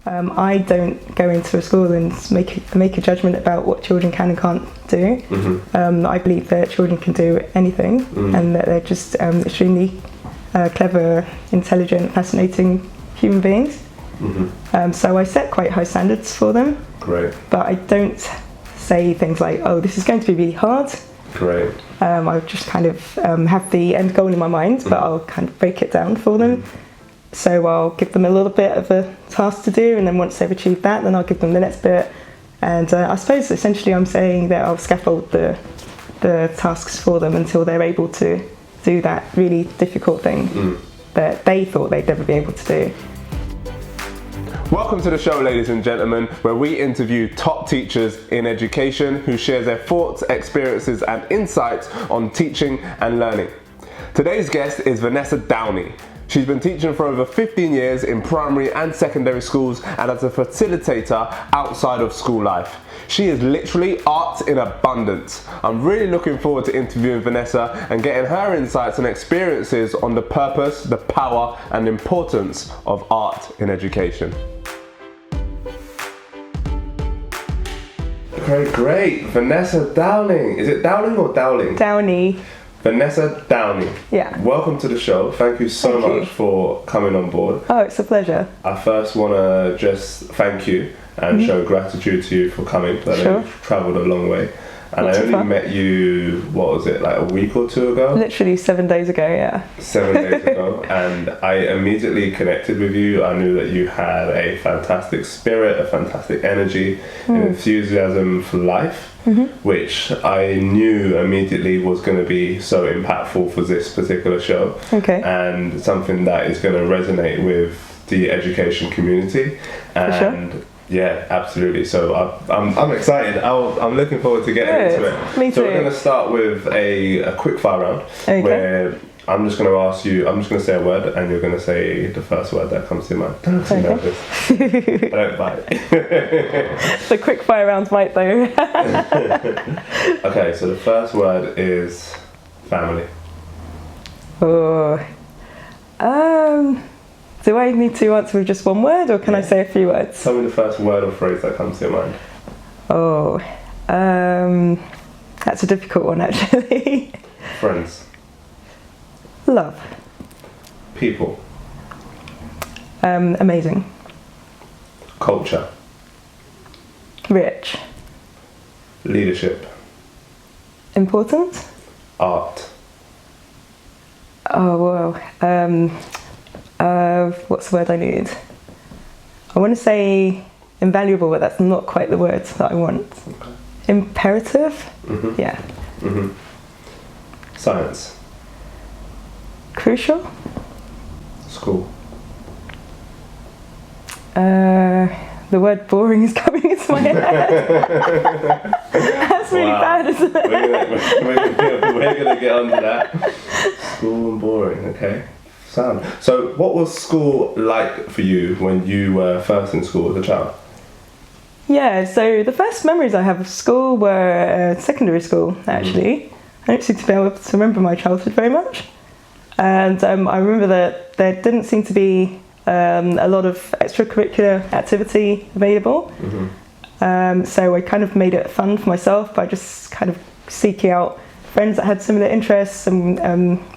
I don't go into a school and make a judgment about what children can and can't do. I believe that children can do anything, and that they're just extremely clever, intelligent, fascinating human beings. So I set quite high standards for them. Great. But I don't say things like, oh, this is going to be really hard. Great. I just kind of have the end goal in my mind, but I'll kind of break it down for them. So I'll give them a little bit of a task to do, and then once they've achieved that, then I'll give them the next bit. And I suppose essentially I'm saying that I'll scaffold the tasks for them until they're able to do that really difficult thing that they thought they'd never be able to do. Welcome to the show, ladies and gentlemen, where we interview top teachers in education who share their thoughts, experiences and insights on teaching and learning. Today's guest is Vanessa Downie. She's been teaching for over 15 years in primary and secondary schools and as a facilitator outside of school life. She is literally art in abundance. I'm really looking forward to interviewing Vanessa and getting her insights and experiences on the purpose, the power and importance of art in education. Great. Vanessa Downing. Is it Downing or Dowling? Downey. Vanessa Downey. Yeah. Welcome to the show. Thank you so much for coming on board. Oh, it's a pleasure. I first want to just thank you and show gratitude to you for coming. I know you've travelled a long way. And I only met you, what was it, like a week or two ago? Literally 7 days ago, yeah. 7 days ago. And I immediately connected with you. I knew that you had a fantastic spirit, a fantastic energy, an enthusiasm for life, which I knew immediately was going to be so impactful for this particular show. Okay. And something that is going to resonate with the education community. And for sure. Yeah, absolutely. So I'm excited. I'm looking forward to getting into it. Me too. So we're going to start with a quick fire round where I'm just going to ask you, I'm just going to say a word and you're going to say the first word that comes to your mind. Don't be nervous. I don't bite. The quick fire rounds might though. Okay, so the first word is family. Oh. Do I need to answer with just one word or can I say a few words? Tell me the first word or phrase that comes to your mind. Oh, that's a difficult one actually. Friends. Love. People. Amazing. Culture. Rich. Leadership. Important. Art. Oh, wow. What's the word I need? I want to say invaluable, but that's not quite the word that I want. Okay. Imperative? Yeah. Science. Crucial? School. The word boring is coming into my head. That's really bad, isn't it? We're going to get onto that. School and boring, okay. Sound. So what was school like for you when you were first in school as a child? Yeah, so the first memories I have of school were secondary school, actually. I don't seem to be able to remember my childhood very much. And I remember that there didn't seem to be a lot of extracurricular activity available. So I kind of made it fun for myself by just kind of seeking out friends that had similar interests. And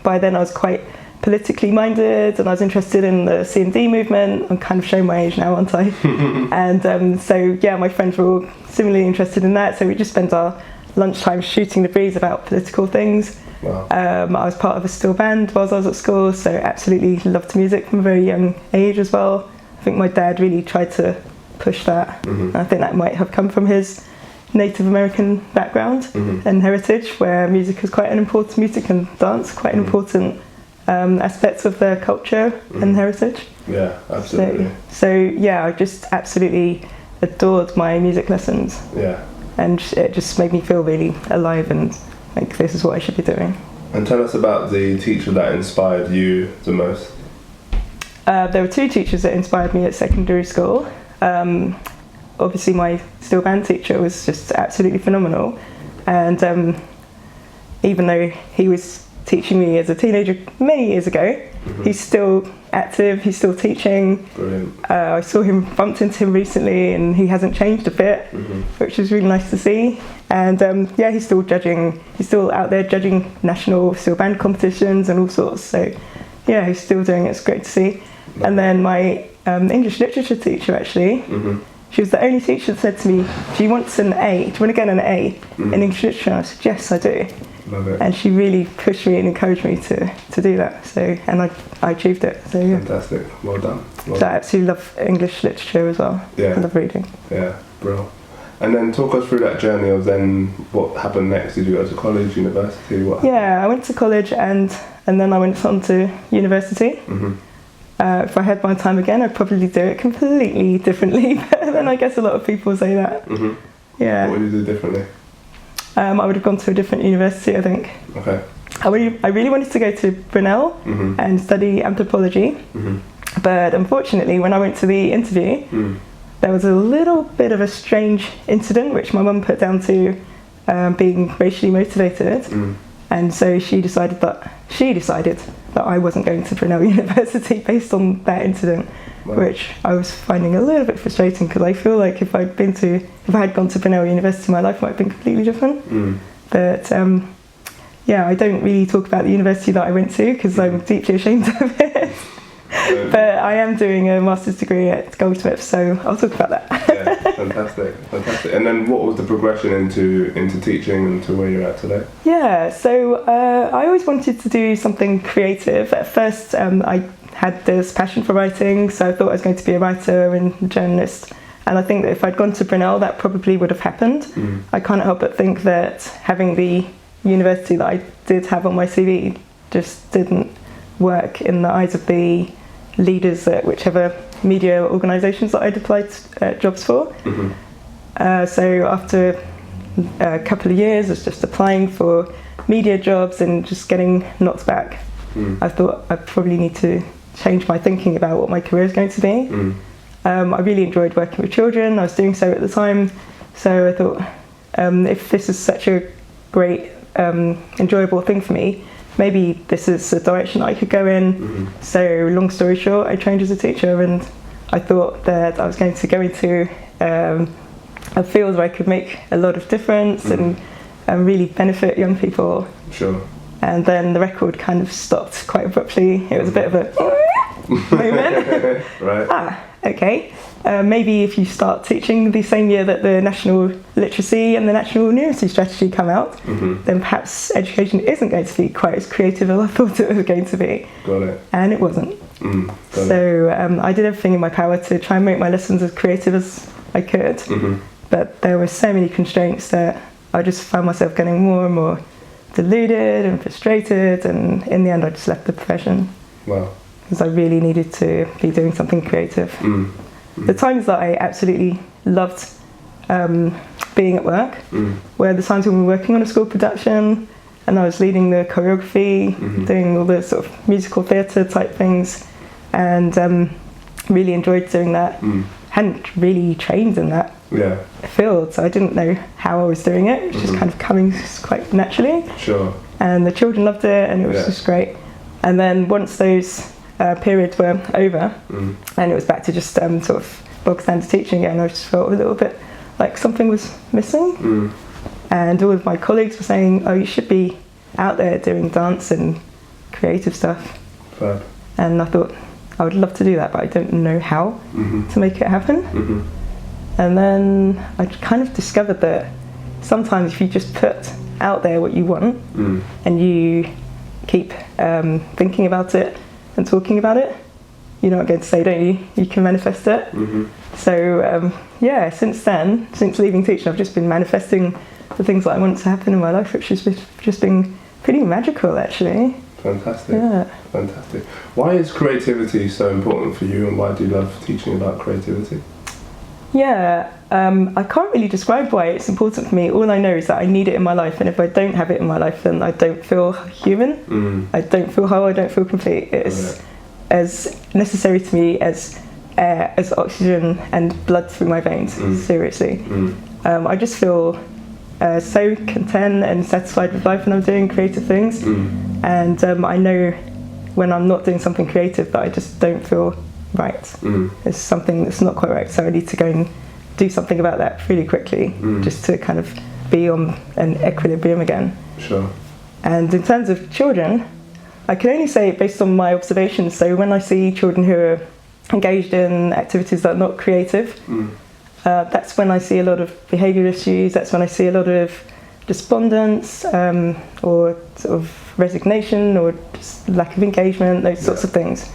by then I was quite politically minded and I was interested in the C&D movement. I'm kind of showing my age now, aren't I? And so yeah, my friends were all similarly interested in that, so we just spent our lunchtime shooting the breeze about political things. Wow. I was part of a still band whilst I was at school, so absolutely loved music from a very young age as well. I think my dad really tried to push that. I think that might have come from his Native American background and heritage, where music is quite an important, music and dance, quite an important aspects of their culture and heritage. Yeah, absolutely. So yeah, I just absolutely adored my music lessons. Yeah. And it just made me feel really alive and like this is what I should be doing. And tell us about the teacher that inspired you the most. There were two teachers that inspired me at secondary school. Obviously my still band teacher was just absolutely phenomenal, and even though he was teaching me as a teenager many years ago, He's still active, he's still teaching. Brilliant. I saw him, bumped into him recently, and he hasn't changed a bit, which is really nice to see. And yeah, he's still judging, he's still out there judging national steel band competitions and all sorts. So yeah, he's still doing it, it's great to see. And then my English literature teacher, actually, she was the only teacher that said to me, do you want an A? Do you want to get an A in English literature? And I said, yes, I do. Love it. And she really pushed me and encouraged me to do that. So, and I achieved it. So yeah. Fantastic. Well done. So I absolutely love English literature as well. Yeah. I love reading. Yeah, bro. And then talk us through that journey of then what happened next. Did you go to college, university? What happened? Yeah, I went to college and then I went on to university. If I had my time again, I'd probably do it completely differently. But then I guess a lot of people say that. Yeah. What would you do differently? I would have gone to a different university, I think. Okay. I really wanted to go to Brunel and study anthropology. But unfortunately, when I went to the interview, there was a little bit of a strange incident, which my mum put down to being racially motivated. And so she decided that I wasn't going to Brunel University based on that incident, which I was finding a little bit frustrating because I feel like if I had gone to Brunel University, my life might have been completely different. But yeah, I don't really talk about the university that I went to because I'm deeply ashamed of it. But I am doing a master's degree at Goldsmiths, so I'll talk about that. Yeah, fantastic. And then what was the progression into teaching and to where you're at today? Yeah, so I always wanted to do something creative. At first, I had this passion for writing, so I thought I was going to be a writer and a journalist. And I think that if I'd gone to Brunel, that probably would have happened. I can't help but think that having the university that I did have on my CV just didn't work in the eyes of the leaders at whichever media organisations that I'd applied jobs for. So after a couple of years of just applying for media jobs and just getting knocked back, I thought I probably need to change my thinking about what my career is going to be. I really enjoyed working with children. I was doing so at the time, so I thought if this is such a great enjoyable thing for me, maybe this is a direction I could go in. So long story short, I trained as a teacher and I thought that I was going to go into a field where I could make a lot of difference and really benefit young people. Sure. And then the record kind of stopped quite abruptly. It was a bit of a moment. Right. Okay. Maybe if you start teaching the same year that the National Literacy and the National Numeracy Strategy come out, then perhaps education isn't going to be quite as creative as I thought it was going to be. Got it. And it wasn't. So I did everything in my power to try and make my lessons as creative as I could. But there were so many constraints that I just found myself getting more and more deluded and frustrated, and in the end I just left the profession. Wow. Because I really needed to be doing something creative. The times that I absolutely loved being at work were the times when we were working on a school production and I was leading the choreography, doing all the sort of musical theatre type things, and really enjoyed doing that. Hadn't really trained in that field, so I didn't know how I was doing it. It was just kind of coming quite naturally. Sure. And the children loved it and it was just great. And then once those periods were over and it was back to just sort of bog standard teaching again, I just felt a little bit like something was missing. And all of my colleagues were saying, oh, you should be out there doing dance and creative stuff. Fab. And I thought I would love to do that, but I don't know how to make it happen. And then I kind of discovered that sometimes if you just put out there what you want and you keep thinking about it and talking about it, you know what I'm going to say, don't you? You can manifest it. So yeah, since then, since leaving teaching, I've just been manifesting the things that I want to happen in my life, which has just been pretty magical, actually. Fantastic. Yeah. Fantastic. Why is creativity so important for you, and why do you love teaching about creativity? Yeah, I can't really describe why it's important for me. All I know is that I need it in my life, and if I don't have it in my life, then I don't feel human. I don't feel whole, I don't feel complete. It's as necessary to me as air, as oxygen and blood through my veins, seriously. I just feel so content and satisfied with life when I'm doing creative things. And I know when I'm not doing something creative that I just don't feel right. There's something that's not quite right, so I need to go and do something about that really quickly, just to kind of be on an equilibrium again. Sure. And in terms of children, I can only say based on my observations. So when I see children who are engaged in activities that are not creative, that's when I see a lot of behaviour issues. That's when I see a lot of despondence, or sort of resignation, or just lack of engagement, those sorts of things.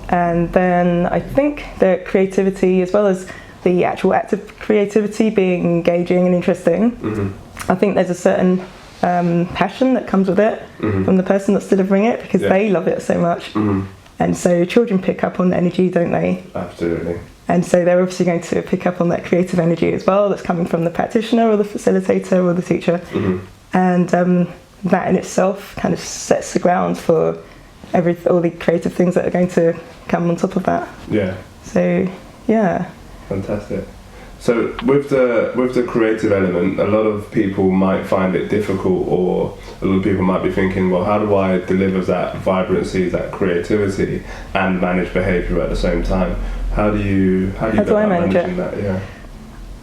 And then I think that creativity, as well as the actual act of creativity being engaging and interesting, I think there's a certain passion that comes with it from the person that's delivering it, because they love it so much. And so children pick up on energy, don't they? Absolutely. And so they're obviously going to pick up on that creative energy as well, that's coming from the practitioner or the facilitator or the teacher. And that in itself kind of sets the ground for all the creative things that are going to come on top of that. Yeah. So, yeah. Fantastic. So with the creative element, a lot of people might find it difficult, or a lot of people might be thinking, well, how do I deliver that vibrancy, that creativity, and manage behaviour at the same time? How do I manage it? That? Yeah.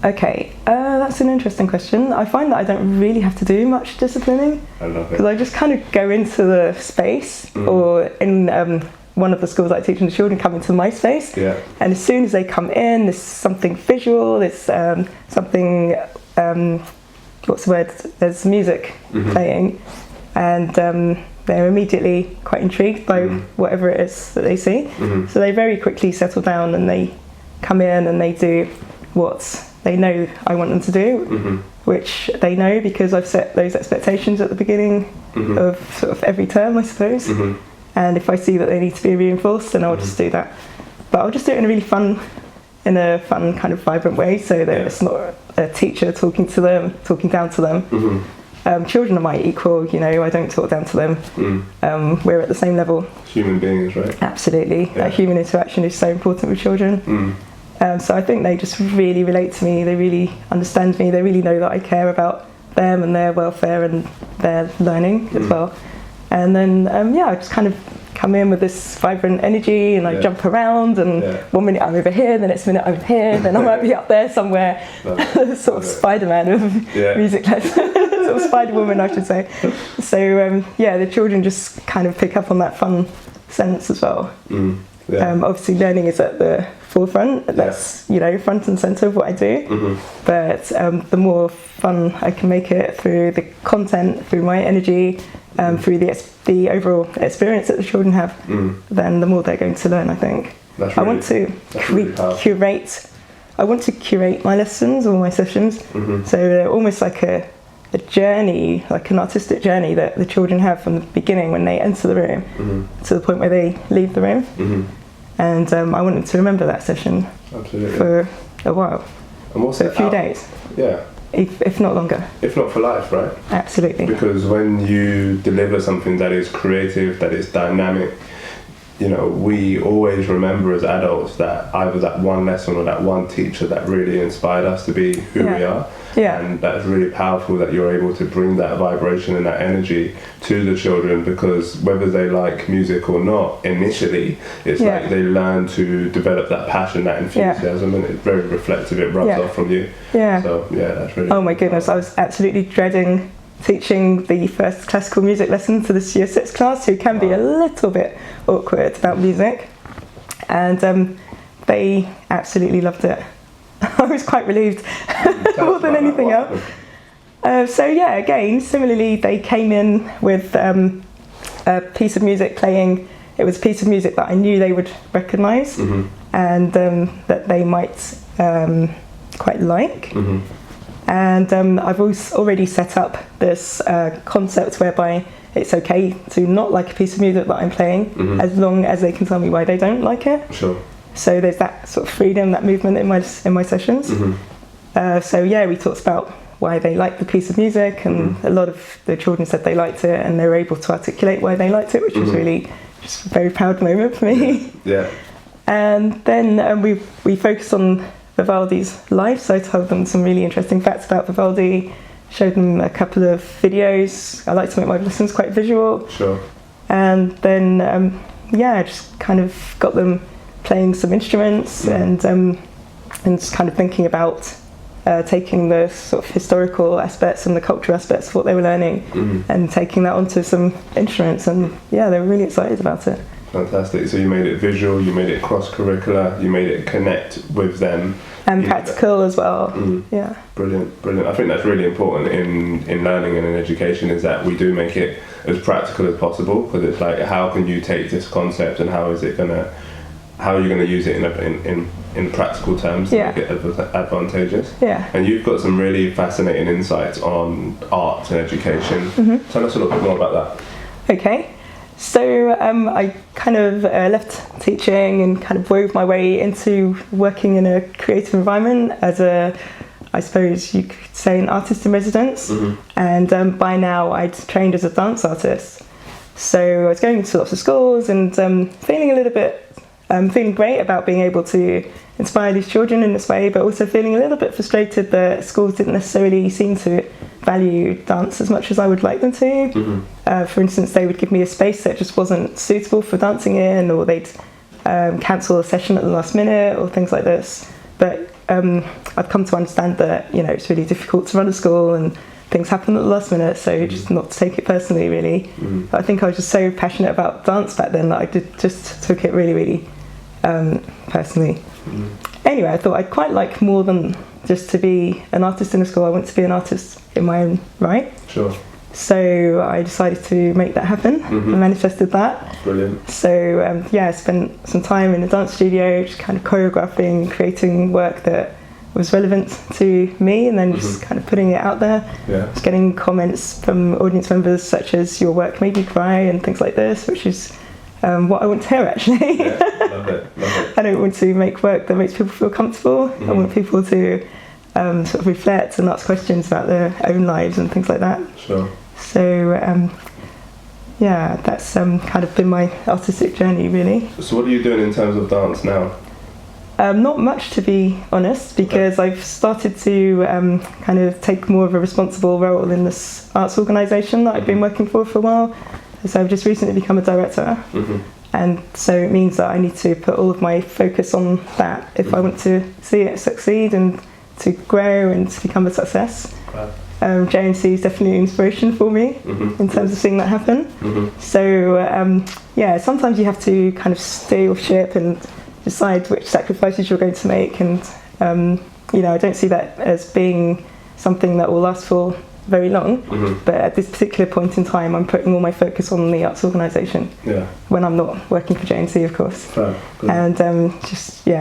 Okay, that's an interesting question. I find that I don't really have to do much disciplining. I love it. Because I just kind of go into the space, or in one of the schools I teach, and the children come into my space. Yeah. And as soon as they come in, there's something visual, there's something, what's the word? There's music playing, and they're immediately quite intrigued by whatever it is that they see. So they very quickly settle down, and they come in and they do what they know I want them to do, which they know because I've set those expectations at the beginning of sort of every term, I suppose. And if I see that they need to be reinforced, then I'll just do that. But I'll just do it in a fun kind of vibrant way, so that it's not a teacher talking down to them. Children are my equal, I don't talk down to them. We're at the same level. Human beings, right? Absolutely. That human interaction is so important with children. So I think they just really relate to me, they really understand me, they really know that I care about them and their welfare and their learning as well. And then, I just kind of come in with this vibrant energy, and I jump around, and 1 minute I'm over here, the next minute I'm here, then I might be up there somewhere, sort of Spider-Man of music lessons, sort of Spider-Woman, I should say. So, the children just kind of pick up on that fun sense as well. Obviously learning is at the forefront, that's front and centre of what I do, but the more fun I can make it through the content, through my energy, through the overall experience that the children have, then the more they're going to learn, I think. I want to curate my lessons or my sessions, so they're almost like a journey, like an artistic journey that the children have from the beginning when they enter the room to the point where they leave the room. And I want them to remember that session for a while, so a few days. Yeah. If not longer. If not for life, right? Absolutely. Because when you deliver something that is creative, that is dynamic, we always remember as adults that either that one lesson or that one teacher that really inspired us to be who we are. Yeah. And that's really powerful that you're able to bring that vibration and that energy to the children, because whether they like music or not, initially, it's like they learn to develop that passion, that enthusiasm, and it's very reflective, it rubs off from you. Yeah. So, that's really my goodness, I was absolutely dreading teaching the first classical music lesson to this year 6 class, who can be a little bit awkward about music, and they absolutely loved it. I was quite relieved more than anything else. Again, similarly, they came in with a piece of music playing. It was a piece of music that I knew they would recognise, and that they might quite like. And I've already set up this concept whereby it's okay to not like a piece of music that I'm playing, as long as they can tell me why they don't like it. Sure. So there's that sort of freedom, that movement in my sessions. We talked about why they liked the piece of music, and a lot of the children said they liked it, and they were able to articulate why they liked it, which was really just a very proud moment for me. Yeah. And then we focused on Vivaldi's life, so I told them some really interesting facts about Vivaldi, showed them a couple of videos. I like to make my lessons quite visual. Sure. And then just kind of got them playing some instruments and just kind of thinking about taking the sort of historical aspects and the cultural aspects of what they were learning and taking that onto some instruments, and they were really excited about it. Fantastic. So you made it visual, you made it cross-curricular, you made it connect with them. And practical as well. Yeah. Brilliant. I think that's really important in learning and in education, is that we do make it as practical as possible, because it's like, how can you take this concept and how are you going to use it in practical terms to make it advantageous? Yeah. And you've got some really fascinating insights on art and education. Tell us a little bit more about that. Okay. So I kind of left teaching and kind of wove my way into working in a creative environment as I suppose you could say, an artist in residence. And by now I'd trained as a dance artist. So I was going to lots of schools and feeling a little bit, feeling great about being able to inspire these children in this way, but also feeling a little bit frustrated that schools didn't necessarily seem to value dance as much as I would like them to. For instance, they would give me a space that just wasn't suitable for dancing in, or they'd cancel a session at the last minute or things like this. But I've come to understand that it's really difficult to run a school and things happen at the last minute, so just not to take it personally, really. But I think I was just so passionate about dance back then that I just took it really, really personally. Anyway, I thought I'd quite like more than just to be an artist in a school. I want to be an artist in my own right. Sure. So I decided to make that happen. I manifested that. Brilliant. So I spent some time in a dance studio, just kind of choreographing, creating work that was relevant to me, and then just kind of putting it out there. Just getting comments from audience members such as, "Your work made me cry," and things like this, which is what I want to hear, actually. Love it. I don't want to make work that makes people feel comfortable. I want people to sort of reflect and ask questions about their own lives and things like that. Sure. So that's kind of been my artistic journey, really. So what are you doing in terms of dance now? Not much, to be honest, because I've started to kind of take more of a responsible role in this arts organisation that I've been working for a while. So I've just recently become a director, and so it means that I need to put all of my focus on that if I want to see it succeed and to grow and to become a success. JNC is definitely an inspiration for me in terms of seeing that happen. So sometimes you have to kind of steer your ship and decide which sacrifices you're going to make, and I don't see that as being something that will last for very long, but at this particular point in time I'm putting all my focus on the arts organisation when I'm not working for JNC, of course. And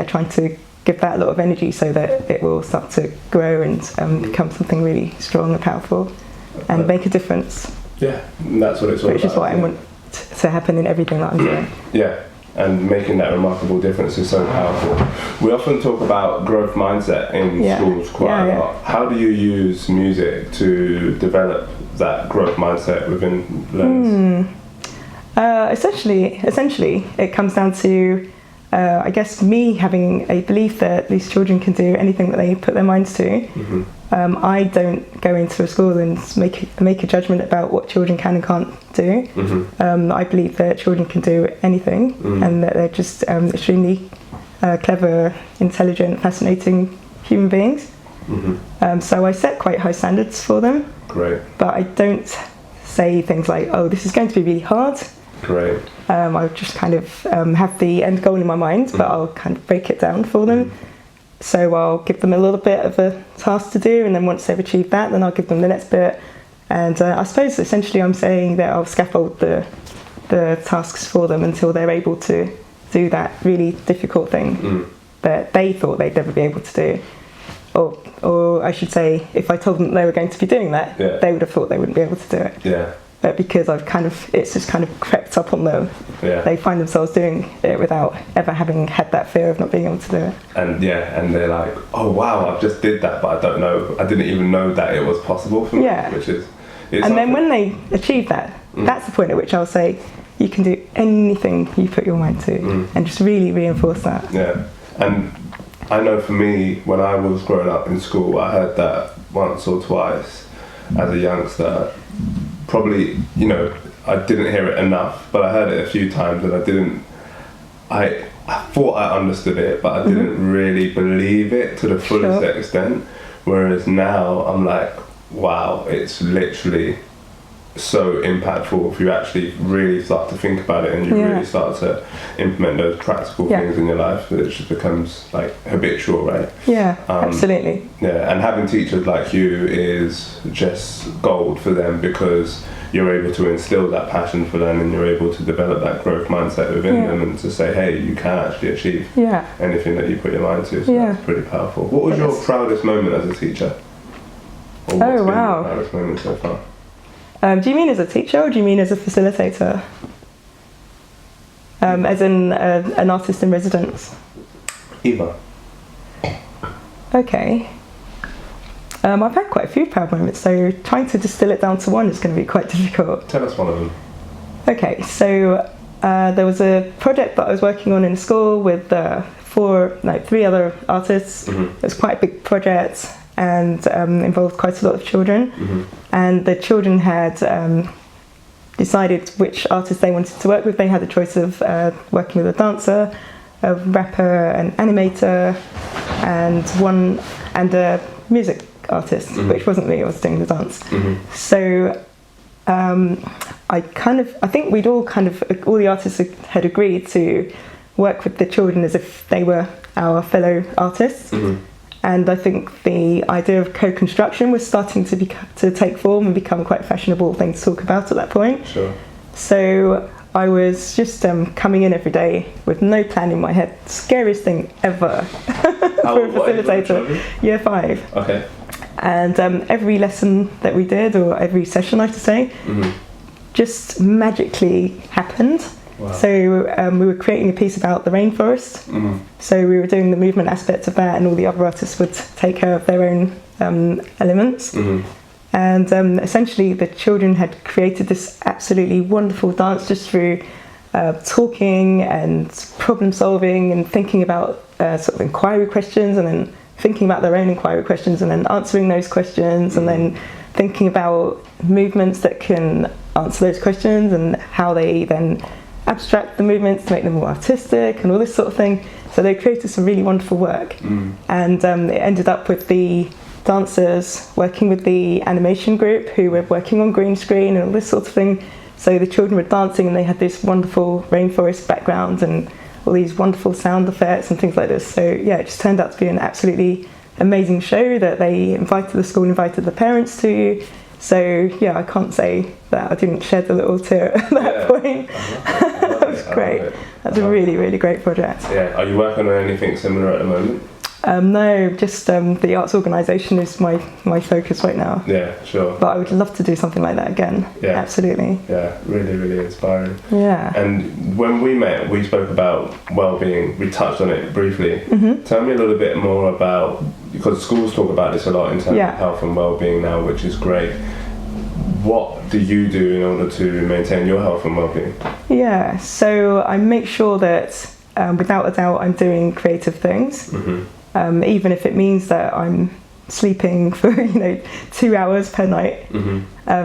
trying to give that a lot of energy so that it will start to grow and become something really strong and powerful and make a difference. That's what it's all about. Which is what I want to happen in everything that I'm doing. And making that remarkable difference is so powerful. We often talk about growth mindset in schools quite a lot. How do you use music to develop that growth mindset within learners? Essentially, it comes down to, I guess, me having a belief that these children can do anything that they put their minds to. I don't go into a school and make a judgment about what children can and can't do. I believe that children can do anything, and that they're just extremely clever, intelligent, fascinating human beings. So I set quite high standards for them. Great. But I don't say things like, "Oh, this is going to be really hard." Great. I just kind of have the end goal in my mind, but I'll kind of break it down for them. So I'll give them a little bit of a task to do, and then once they've achieved that, then I'll give them the next bit. And I suppose essentially I'm saying that I'll scaffold the tasks for them until they're able to do that really difficult thing that they thought they'd never be able to do. Or I should say, if I told them they were going to be doing that, they would have thought they wouldn't be able to do it. But because it's just kind of crept up on them, they find themselves doing it without ever having had that fear of not being able to do it. And they're like, "Oh wow, I just did that, but I didn't even know that it was possible for me." Which is, and then when they achieve that, that's the point at which I'll say, "You can do anything you put your mind to," and just really reinforce that. And I know for me, when I was growing up in school, I heard that once or twice as a youngster. Probably, I didn't hear it enough, but I heard it a few times and I thought I understood it, but I didn't really believe it to the fullest extent. Whereas now I'm like, wow, it's literally so impactful if you actually really start to think about it and you really start to implement those practical things in your life. It just becomes like habitual, right? Yeah, absolutely. Yeah, and having teachers like you is just gold for them, because you're able to instill that passion for learning, you're able to develop that growth mindset within them, and to say, hey, you can actually achieve anything that you put your mind to. So that's pretty powerful. What was your proudest moment as a teacher? Or what's been your proudest moment so far? Do you mean as a teacher, or do you mean as a facilitator? As in an artist in residence? Either. Okay. I've had quite a few proud moments, so trying to distill it down to one is going to be quite difficult. Tell us one of them. Okay, so there was a project that I was working on in school with 3 other artists. It was quite a big project and involved quite a lot of children. And the children had decided which artist they wanted to work with. They had the choice of working with a dancer, a rapper, an animator, and a music artist, which wasn't me. I was doing the dance. So I think we'd all the artists had agreed to work with the children as if they were our fellow artists. And I think the idea of co-construction was starting to take form and become quite a fashionable thing to talk about at that point. Sure. So I was just coming in every day with no plan in my head. Scariest thing ever for a facilitator. Year 5. Okay. And every lesson that we did, or every session I should say, just magically happened. Wow. So we were creating a piece about the rainforest. So we were doing the movement aspect of that, and all the other artists would take care of their own elements. And essentially the children had created this absolutely wonderful dance just through talking and problem solving and thinking about sort of inquiry questions, and then thinking about their own inquiry questions, and then answering those questions, and then thinking about movements that can answer those questions, and how they then abstract the movements to make them more artistic and all this sort of thing. So they created some really wonderful work. And it ended up with the dancers working with the animation group, who were working on green screen and all this sort of thing. So the children were dancing and they had this wonderful rainforest background and all these wonderful sound effects and things like this. So yeah, it just turned out to be an absolutely amazing show that the school invited the parents to. So yeah, I can't say that I didn't shed a little tear at that point. That was great. That's a really, really great project. Yeah. Are you working on anything similar at the moment? No, just the arts organisation is my focus right now. Yeah, sure. But I would love to do something like that again. Yeah. Absolutely. Yeah, really, really inspiring. Yeah. And when we met, we spoke about well-being. We touched on it briefly. Tell me a little bit more about, because schools talk about this a lot in terms of health and well-being now, which is great. What do you do in order to maintain your health and well-being? Yeah, so I make sure that without a doubt I'm doing creative things. Even if it means that I'm sleeping for 2 hours per night.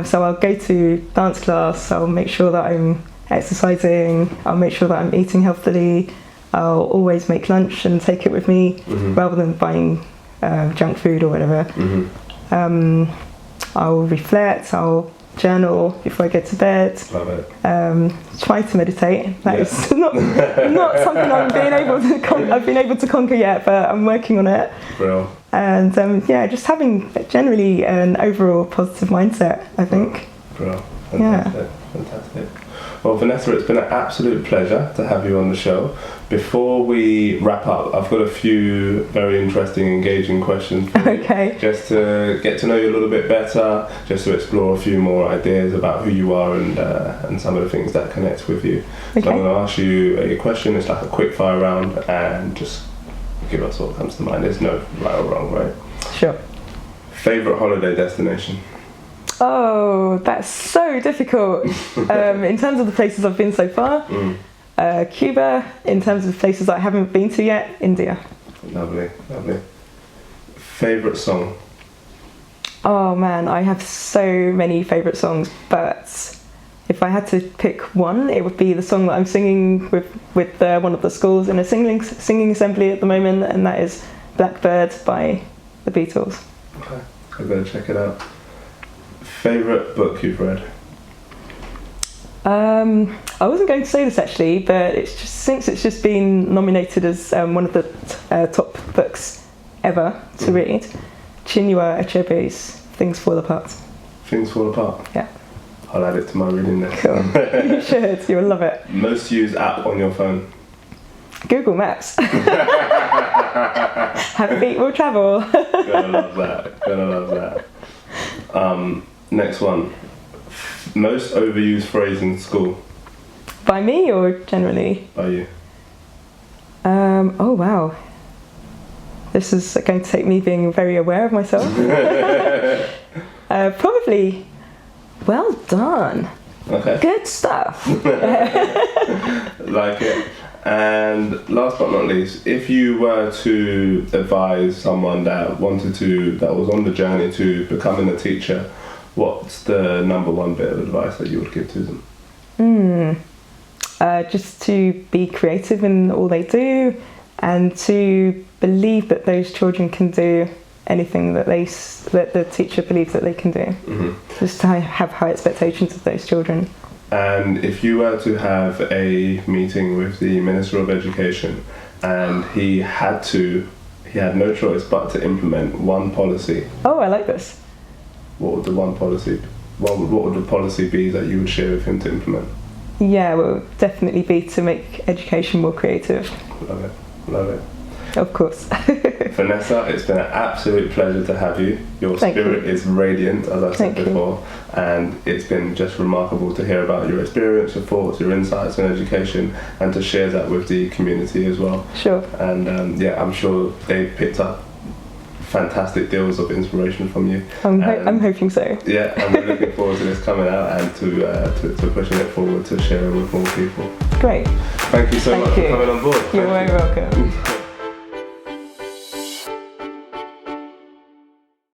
So I'll go to dance class, I'll make sure that I'm exercising, I'll make sure that I'm eating healthily, I'll always make lunch and take it with me rather than buying junk food or whatever. I'll reflect, I'll journal before I go to bed. Love it. Try to meditate. That is not something I've been able to conquer yet, but I'm working on it. Brilliant. And just having generally an overall positive mindset, I think. Brilliant. Fantastic. Fantastic. Well, Vanessa, it's been an absolute pleasure to have you on the show. Before we wrap up, I've got a few very interesting, engaging questions for you. Okay. Just to get to know you a little bit better, just to explore a few more ideas about who you are and some of the things that connect with you. Okay. So I'm going to ask you a question. It's like a quick fire round, and just give us what comes to mind. There's no right or wrong, right? Sure. Favourite holiday destination? Oh, that's so difficult. In terms of the places I've been so far, Cuba. In terms of places I haven't been to yet, India. Lovely, lovely. Favourite song? Oh man, I have so many favourite songs, but if I had to pick one, it would be the song that I'm singing with one of the schools in a singing assembly at the moment, and that is Blackbird by the Beatles. Okay, I'm going to check it out. Favourite book you've read? I wasn't going to say this actually, but since it's just been nominated as one of the top books ever to read, Chinua Achebe's Things Fall Apart. Things Fall Apart? Yeah. I'll add it to my reading list. Cool. You should, you'll love it. Most used app on your phone? Google Maps. Have feet will travel. Gonna love that. Next one. Most overused phrase in school? By me or generally? By you. Oh wow. This is going to take me being very aware of myself. Probably, well done. Okay. Good stuff. Like it. And last but not least, if you were to advise someone that was on the journey to becoming a teacher, what's the number one bit of advice that you would give to them? Just to be creative in all they do, and to believe that those children can do anything that the teacher believes that they can do. Mm-hmm. Just to have high expectations of those children. And if you were to have a meeting with the Minister of Education and he had no choice but to implement one policy. Oh, I like this. What would the policy be that you would share with him to implement? Yeah, well, it would definitely be to make education more creative. Love it. Of course. Vanessa, it's been an absolute pleasure to have you. Your spirit is radiant, as I said before, and it's been just remarkable to hear about your experience, your thoughts, your insights on education, and to share that with the community as well. Sure. And I'm sure they picked up fantastic deals of inspiration from you. I'm hoping so. Yeah, and we're looking forward to this coming out and to pushing it forward to share it with more people. Great. Thank you so much for coming on board. You're very welcome.